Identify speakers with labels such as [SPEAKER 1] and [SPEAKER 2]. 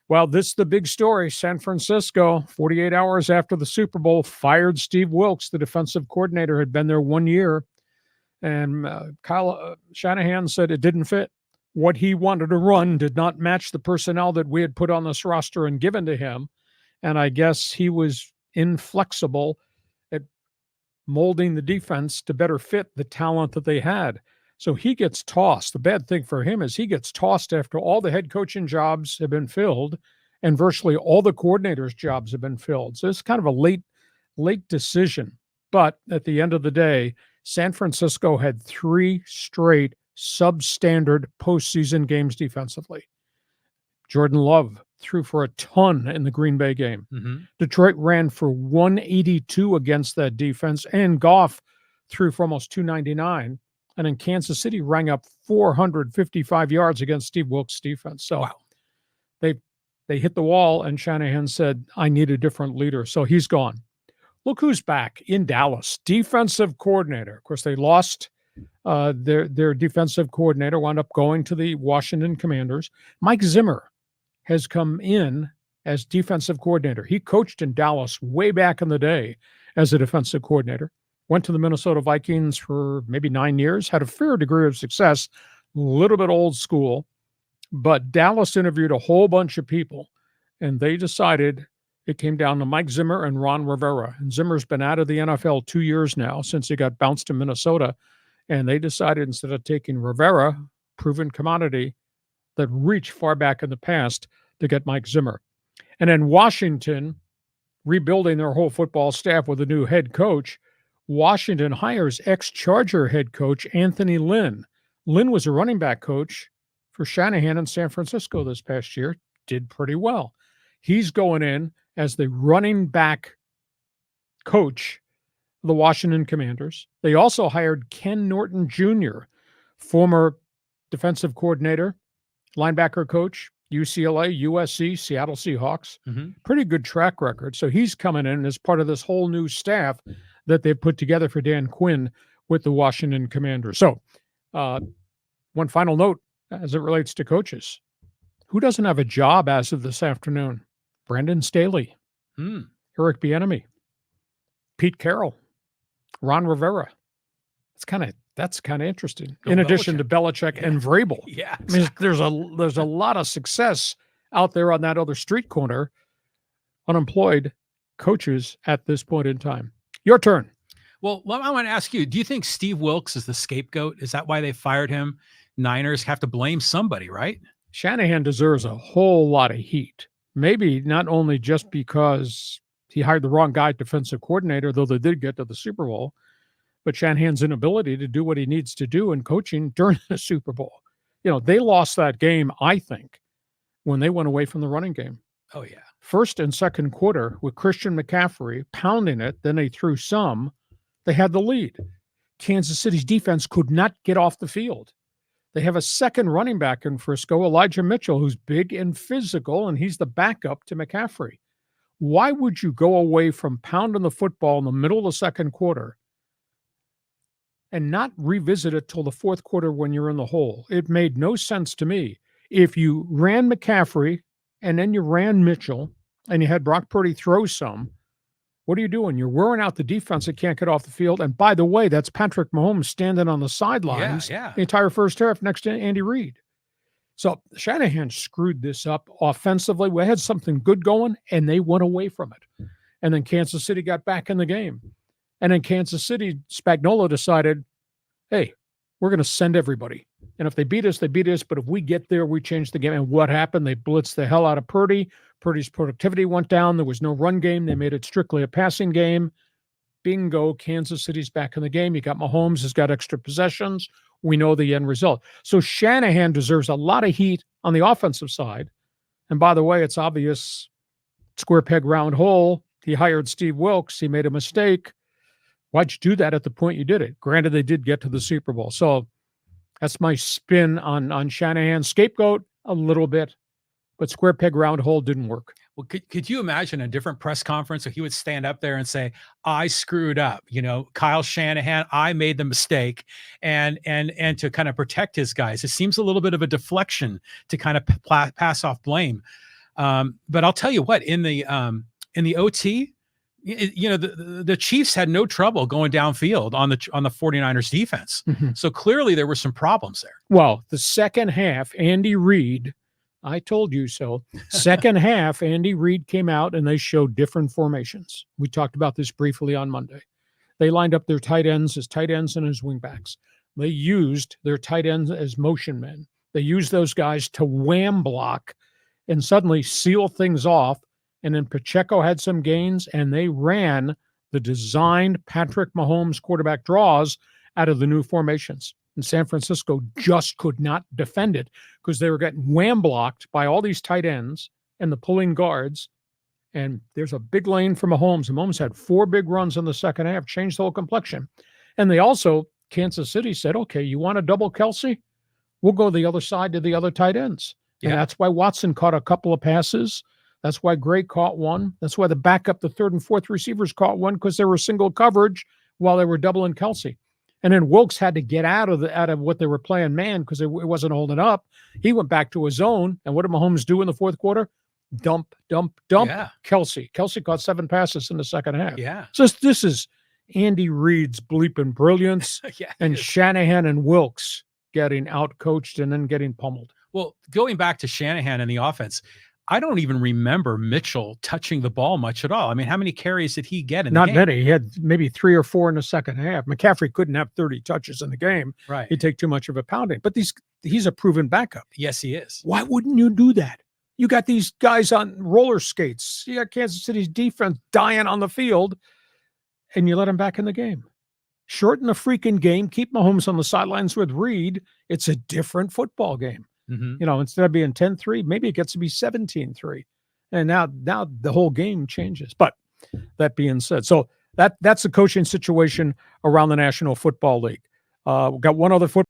[SPEAKER 1] Well, this is the big story. San Francisco, 48 hours after the Super Bowl, fired Steve Wilks, the defensive coordinator, had been there 1 year. And Kyle Shanahan said it didn't fit. What he wanted to run did not match the personnel that we had put on this roster and given to him. And I guess he was inflexible at molding the defense to better fit the talent that they had. So he gets tossed. The bad thing for him is he gets tossed after all the head coaching jobs have been filled and virtually all the coordinators' jobs have been filled. So it's kind of a late decision. But at the end of the day, San Francisco had 3 straight substandard postseason games defensively. Jordan Love threw for a ton in the Green Bay game.
[SPEAKER 2] Mm-hmm.
[SPEAKER 1] Detroit ran for 182 against that defense, and Goff threw for almost 299. And then Kansas City rang up 455 yards against Steve Wilks' defense. So
[SPEAKER 2] wow.
[SPEAKER 1] They hit the wall, and Shanahan said, I need a different leader. So he's gone. Look who's back in Dallas, defensive coordinator. Of course, they lost their defensive coordinator, wound up going to the Washington Commanders. Mike Zimmer has come in as defensive coordinator. He coached in Dallas way back in the day as a defensive coordinator. Went to the Minnesota Vikings for maybe 9 years, had a fair degree of success, a little bit old school. But Dallas interviewed a whole bunch of people, and they decided it came down to Mike Zimmer and Ron Rivera. And Zimmer's been out of the NFL 2 years now since he got bounced to Minnesota. And they decided instead of taking Rivera, proven commodity that reached far back in the past, to get Mike Zimmer. And then Washington, rebuilding their whole football staff with a new head coach, Washington hires ex-Charger head coach Anthony Lynn. Lynn was a running back coach for Shanahan in San Francisco this past year, did pretty well. He's going in as the running back coach of the Washington Commanders. They also hired Ken Norton Jr., former defensive coordinator, linebacker coach, UCLA, USC, Seattle Seahawks.
[SPEAKER 2] Mm-hmm.
[SPEAKER 1] Pretty good track record. So he's coming in as part of this whole new staff that they've put together for Dan Quinn with the Washington Commanders. So one final note as it relates to coaches. Who doesn't have a job as of this afternoon? Brandon Staley, Eric Bieniemy, Pete Carroll, Ron Rivera. That's kind of interesting. In addition to Belichick and Vrabel.
[SPEAKER 2] Yeah,
[SPEAKER 1] exactly. I mean, there's a lot of success out there on that other street corner. Unemployed coaches at this point in time. Your turn.
[SPEAKER 2] Well, I want to ask you, do you think Steve Wilks is the scapegoat? Is that why they fired him? Niners have to blame somebody, right?
[SPEAKER 1] Shanahan deserves a whole lot of heat. Maybe not only just because he hired the wrong guy, defensive coordinator, though they did get to the Super Bowl, but Shanahan's inability to do what he needs to do in coaching during the Super Bowl. You know, they lost that game, I think, when they went away from the running game.
[SPEAKER 2] Oh, yeah.
[SPEAKER 1] First and second quarter with Christian McCaffrey pounding it, then they threw some. They had the lead. Kansas City's defense could not get off the field. They have a second running back in Frisco, Elijah Mitchell, who's big and physical, and he's the backup to McCaffrey. Why would you go away from pounding the football in the middle of the second quarter and not revisit it till the fourth quarter when you're in the hole? It made no sense to me. If you ran McCaffrey and then you ran Mitchell and you had Brock Purdy throw some, what are you doing? You're wearing out the defense that can't get off the field. And by the way, that's Patrick Mahomes standing on the sidelines the entire first half next to Andy Reid. So Shanahan screwed this up offensively. We had something good going, and they went away from it. And then Kansas City got back in the game. And in Kansas City, Spagnuolo decided, hey, we're going to send everybody. And if they beat us, they beat us. But if we get there, we change the game. And what happened? They blitzed the hell out of Purdy. Purdy's productivity went down. There was no run game. They made it strictly a passing game. Bingo, Kansas City's back in the game. You got Mahomes, has got extra possessions. We know the end result. So Shanahan deserves a lot of heat on the offensive side. And by the way, it's obvious, square peg, round hole. He hired Steve Wilks. He made a mistake. Why'd you do that at the point you did it? Granted, they did get to the Super Bowl. So that's my spin on Shanahan. Scapegoat a little bit, but square peg, round hole didn't work.
[SPEAKER 2] Well, could you imagine a different press conference if he would stand up there and say, I screwed up, Kyle Shanahan, I made the mistake, and to kind of protect his guys. It seems a little bit of a deflection to kind of pass off blame. But I'll tell you what, in the OT, the Chiefs had no trouble going downfield on the 49ers defense. So clearly there were some problems there.
[SPEAKER 1] Well, the second half, Andy Reid, I told you so. Second half, Andy Reid came out and they showed different formations. We talked about this briefly on Monday. They lined up their tight ends as tight ends and as wingbacks. They used their tight ends as motion men. They used those guys to wham block and suddenly seal things off. And then Pacheco had some gains, and they ran the designed Patrick Mahomes quarterback draws out of the new formations. And San Francisco just could not defend it because they were getting wham blocked by all these tight ends and the pulling guards. And there's a big lane for Mahomes. Mahomes had 4 big runs in the second half, changed the whole complexion. And they also, Kansas City said, okay, you want to double Kelsey? We'll go the other side to the other tight ends. Yeah. And that's why Watson caught a couple of passes. That's why Gray caught one. That's why the backup, the third and fourth receivers caught one, because they were single coverage while they were doubling Kelsey. And then Wilks had to get out of what they were playing man because it wasn't holding up. He went back to his zone. And what did Mahomes do in the fourth quarter? Dump. Yeah. Kelsey caught 7 passes in the second half.
[SPEAKER 2] Yeah.
[SPEAKER 1] So this is Andy Reid's bleeping brilliance.
[SPEAKER 2] Yeah,
[SPEAKER 1] and Shanahan and Wilks getting out-coached and then getting pummeled.
[SPEAKER 2] Well, going back to Shanahan and the offense, I don't even remember Mitchell touching the ball much at all. I mean, how many carries did he get in the game?
[SPEAKER 1] Not many. He had maybe 3 or 4 in the second half. McCaffrey couldn't have 30 touches in the game.
[SPEAKER 2] Right.
[SPEAKER 1] He'd take too much of a pounding. But he's a proven backup.
[SPEAKER 2] Yes, he is.
[SPEAKER 1] Why wouldn't you do that? You got these guys on roller skates. You got Kansas City's defense dying on the field, and you let them back in the game. Shorten the freaking game. Keep Mahomes on the sidelines with Reid. It's a different football game. Instead of being 10-3, maybe it gets to be 17-3. And now the whole game changes. But that being said, so that's the coaching situation around the National Football League. We've got one other football